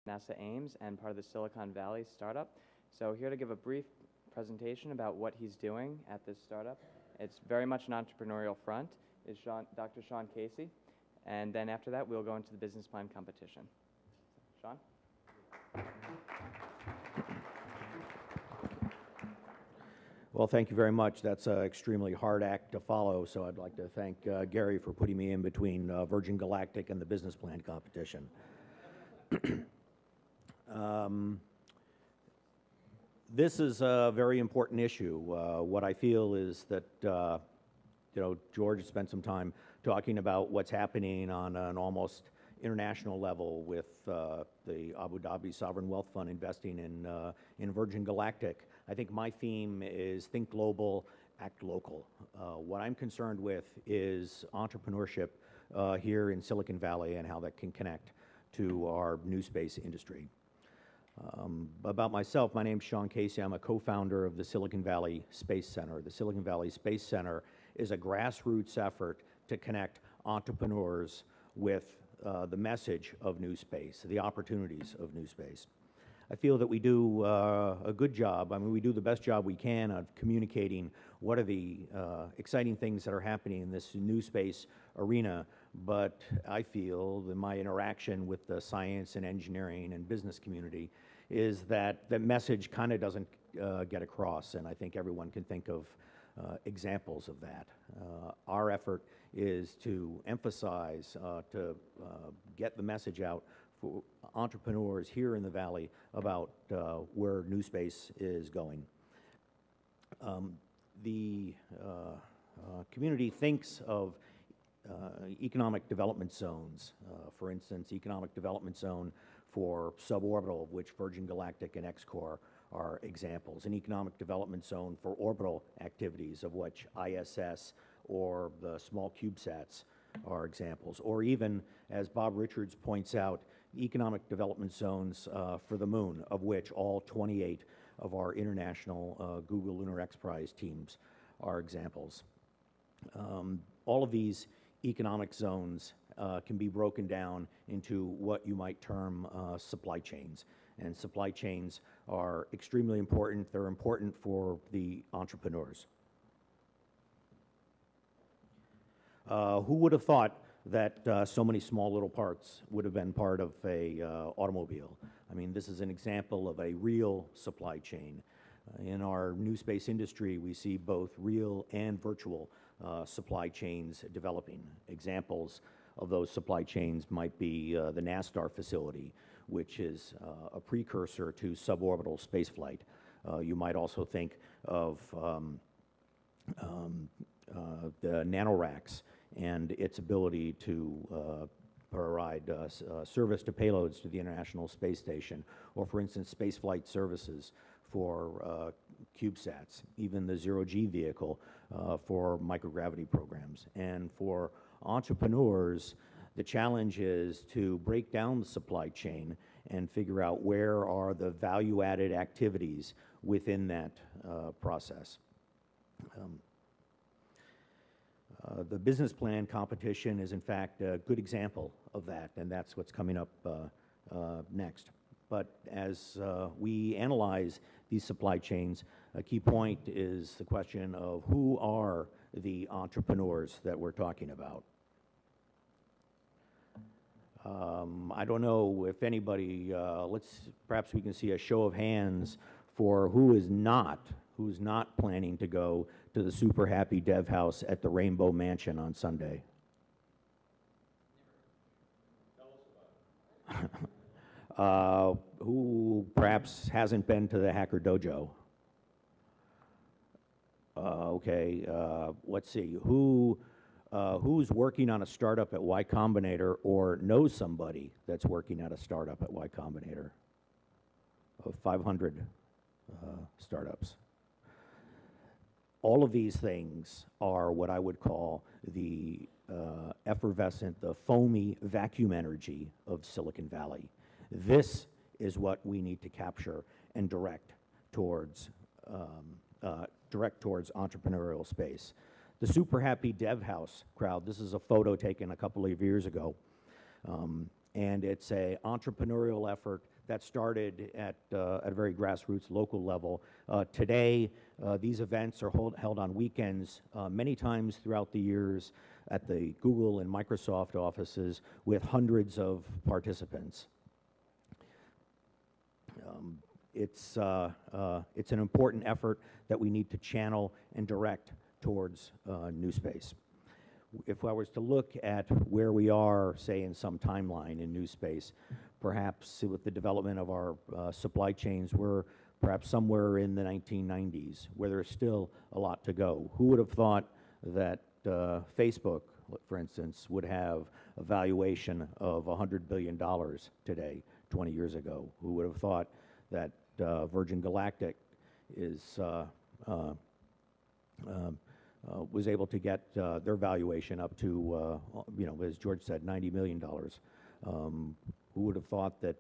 NASA Ames and part of the Silicon Valley startup. So here to give a brief presentation about what he's doing at this startup. It's very much an entrepreneurial front, is Dr. Sean Casey. And then after that, we'll go into the business plan competition. Sean? Well, thank you very much. That's an extremely hard act to follow, so I'd like to thank Gary for putting me in between Virgin Galactic and the business plan competition. This is a very important issue. What I feel is that, George spent some time talking about what's happening on an almost international level with the Abu Dhabi Sovereign Wealth Fund investing in Virgin Galactic. I think my theme is think global, act local. What I'm concerned with is entrepreneurship here in Silicon Valley and how that can connect to our new space industry. About myself, my name's Sean Casey. I'm a co-founder of the Silicon Valley Space Center. The Silicon Valley Space Center is a grassroots effort to connect entrepreneurs with the message of new space, the opportunities of new space. I feel that we do a good job. I mean, we do the best job we can of communicating what are the exciting things that are happening in this new space arena, but I feel that my interaction with the science and engineering and business community is that the message kind of doesn't get across, and I think everyone can think of examples of that. Our effort is to emphasize, to get the message out for entrepreneurs here in the Valley about where new space is going. The community thinks of economic development zones. For instance, economic development zone for suborbital, of which Virgin Galactic and XCOR are examples. An economic development zone for orbital activities, of which ISS or the small CubeSats are examples. Or even, as Bob Richards points out, economic development zones for the moon, of which all 28 of our international Google Lunar X Prize teams are examples. All of these economic zones can be broken down into what you might term supply chains. And supply chains are extremely important. They're important for the entrepreneurs. Who would have thought that so many small little parts would have been part of a automobile? I mean, this is an example of a real supply chain. In our new space industry, we see both real and virtual supply chains developing. Examples of those supply chains might be the NASTAR facility, which is a precursor to suborbital spaceflight. You might also think of the nanoracks and its ability to provide service to payloads to the International Space Station, or for instance, spaceflight services for CubeSats, even the zero-G vehicle for microgravity programs. And for entrepreneurs, the challenge is to break down the supply chain and figure out where are the value-added activities within that process. The business plan competition is, in fact, a good example of that, and that's what's coming up next. But as we analyze these supply chains, a key point is the question of who are the entrepreneurs that we're talking about. I don't know if anybody, perhaps we can see a show of hands for who's not planning to go to the super happy dev house at the Rainbow Mansion on Sunday. Tell us about it. Who perhaps hasn't been to the Hacker Dojo? Okay, let's see. Who's working on a startup at Y Combinator or knows somebody that's working at a startup at Y Combinator? Of 500 startups. All of these things are what I would call the effervescent, the foamy vacuum energy of Silicon Valley. This is what we need to capture and direct towards entrepreneurial space. The super happy dev house crowd, this is a photo taken a couple of years ago, and it's an entrepreneurial effort that started at a very grassroots local level. Today, these events are held on weekends many times throughout the years at the Google and Microsoft offices with hundreds of participants. It's an important effort that we need to channel and direct towards NewSpace. If I was to look at where we are, say, in some timeline in NewSpace, perhaps with the development of our supply chains, we're perhaps somewhere in the 1990s, where there's still a lot to go. Who would have thought that Facebook, for instance, would have a valuation of $100 billion today, 20 years ago? Who would have thought that Virgin Galactic was able to get their valuation up to, as George said, $90 million. Who would have thought that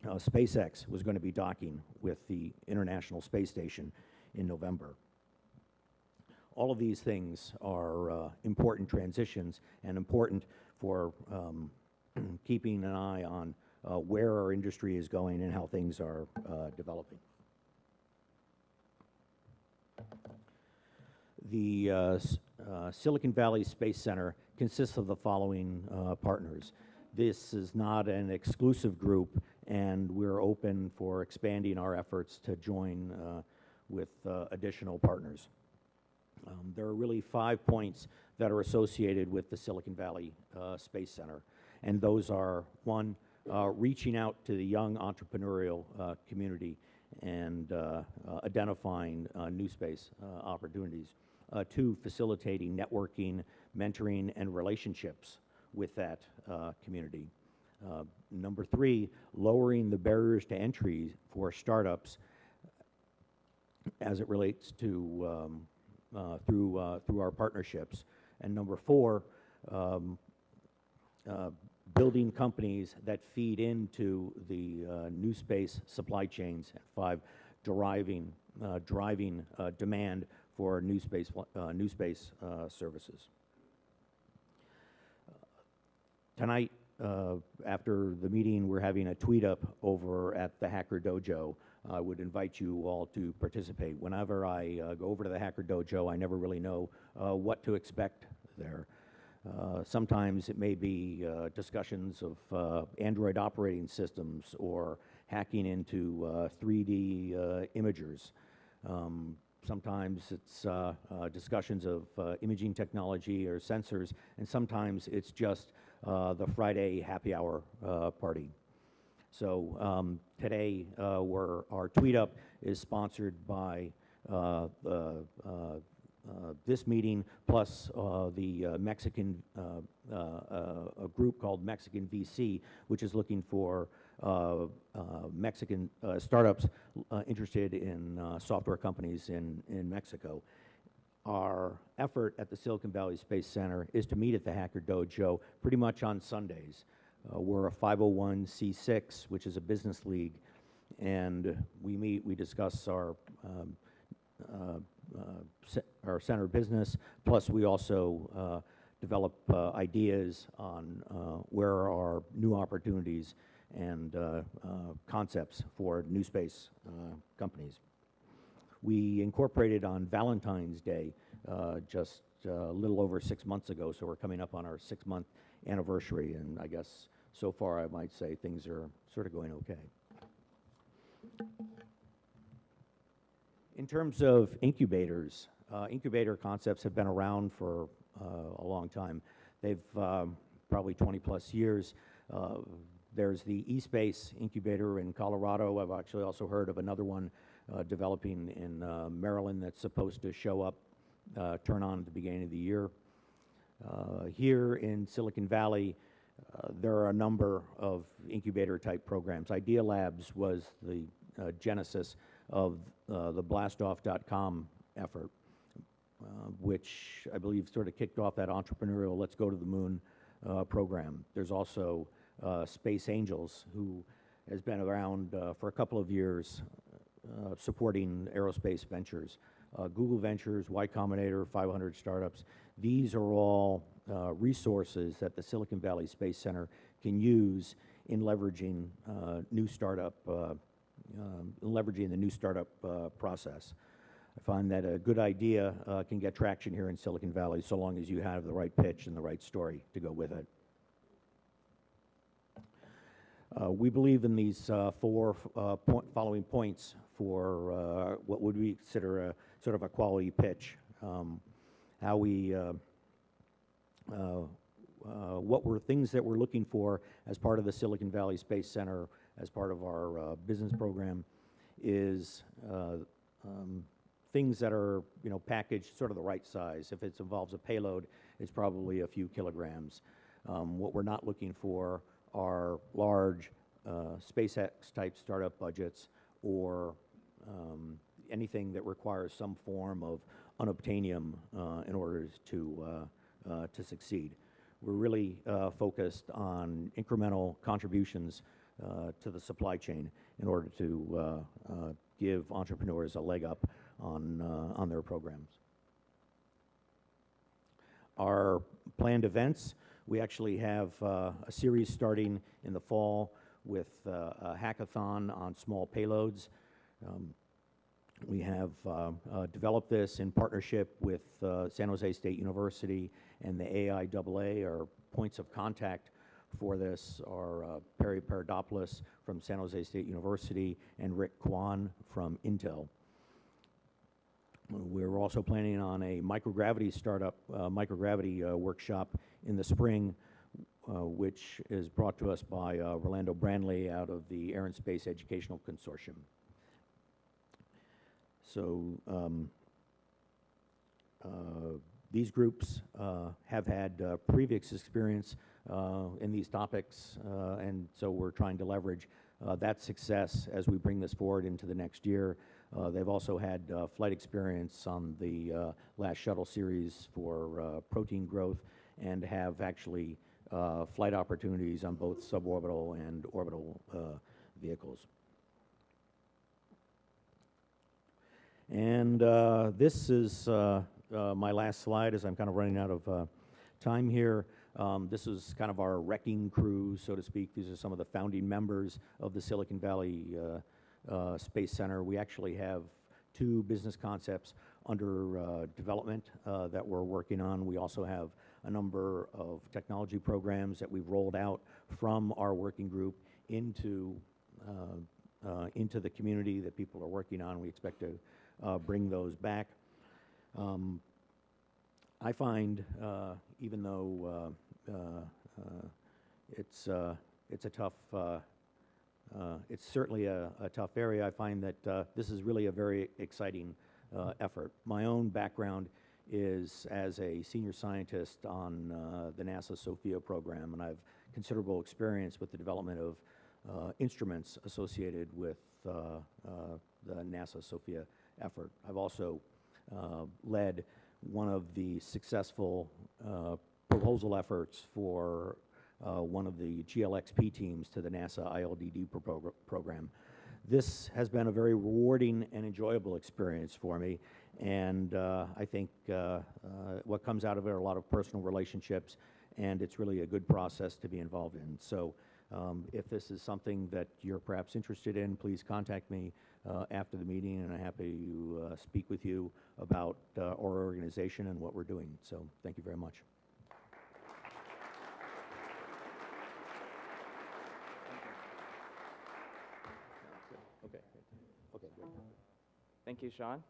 SpaceX was going to be docking with the International Space Station in November? All of these things are important transitions and important for keeping an eye on where our industry is going and how things are developing. The Silicon Valley Space Center consists of the following partners. This is not an exclusive group, and we're open for expanding our efforts to join with additional partners. There are really 5 points that are associated with the Silicon Valley Space Center, and those are: 1, reaching out to the young entrepreneurial community and identifying new space opportunities. 2, facilitating networking, mentoring, and relationships with that community. Number 3, lowering the barriers to entry for startups as it relates to through our partnerships. And number 4, building companies that feed into the new space supply chains. And 5, driving demand for new space services. Tonight, after the meeting, we're having a tweet up over at the Hacker Dojo. I would invite you all to participate. Whenever I go over to the Hacker Dojo, I never really know what to expect there. Sometimes it may be discussions of Android operating systems or hacking into 3D imagers. Sometimes it's discussions of imaging technology or sensors, and sometimes it's just the Friday happy hour party. So today, our tweet up is sponsored by this meeting, plus the Mexican a group called Mexican VC, which is looking for Mexican startups interested in software companies in Mexico. Our effort at the Silicon Valley Space Center is to meet at the Hacker Dojo pretty much on Sundays. We're a 501c6, which is a business league, and we meet, we discuss our center business, plus we also develop ideas on where are new opportunities and concepts for new space companies. We incorporated on Valentine's Day just a little over 6 months ago, so we're coming up on our 6-month anniversary, and I guess so far I might say things are sort of going okay. In terms of incubators, incubator concepts have been around for a long time. They've probably 20 plus years. There's the eSpace incubator in Colorado. I've actually also heard of another one developing in Maryland that's supposed to show up, turn on at the beginning of the year. Here in Silicon Valley, there are a number of incubator type programs. Idea Labs was the genesis of the blastoff.com effort, which I believe sort of kicked off that entrepreneurial let's go to the moon program. There's also Space Angels, who has been around for a couple of years supporting aerospace ventures. Google Ventures, Y Combinator, 500 Startups. These are all resources that the Silicon Valley Space Center can use in leveraging new startup, leveraging the new startup process. I find that a good idea can get traction here in Silicon Valley so long as you have the right pitch and the right story to go with it. We believe in these four following points for what would we consider a sort of a quality pitch. How we, what were things that we're looking for as part of the Silicon Valley Space Center, as part of our business program, is things that are, packaged sort of the right size. If it involves a payload, it's probably a few kilograms. What we're not looking for are large SpaceX-type startup budgets or anything that requires some form of unobtainium in order to succeed. We're really focused on incremental contributions to the supply chain in order to give entrepreneurs a leg up on their programs. Our planned events, we actually have a series starting in the fall with a hackathon on small payloads. We have developed this in partnership with San Jose State University and the AIAA. Our points of contact for this are Perry Paradopoulos from San Jose State University and Rick Kwan from Intel. We're also planning on a microgravity startup, microgravity workshop in the spring, which is brought to us by Rolando Brandley out of the Air and Space Educational Consortium. So these groups have had previous experience in these topics, and so we're trying to leverage that success as we bring this forward into the next year. They've also had flight experience on the last shuttle series for protein growth and have actually flight opportunities on both suborbital and orbital vehicles. And this is my last slide as I'm kind of running out of time here. This is kind of our wrecking crew, so to speak. These are some of the founding members of the Silicon Valley Space Center. We actually have 2 business concepts under development that we're working on. We also have a number of technology programs that we've rolled out from our working group into the community that people are working on. We expect to bring those back. I find, even though it's a tough, it's certainly a tough area, I find that this is really a very exciting effort. My own background is as a senior scientist on the NASA SOFIA program, and I have considerable experience with the development of instruments associated with the NASA SOFIA effort. I've also led one of the successful proposal efforts for one of the GLXP teams to the NASA ILDD program. This has been a very rewarding and enjoyable experience for me, and I think what comes out of it are a lot of personal relationships, and it's really a good process to be involved in. So if this is something that you're perhaps interested in, please contact me after the meeting, and I'm happy to speak with you about our organization and what we're doing. So thank you very much. Thank you, Sean.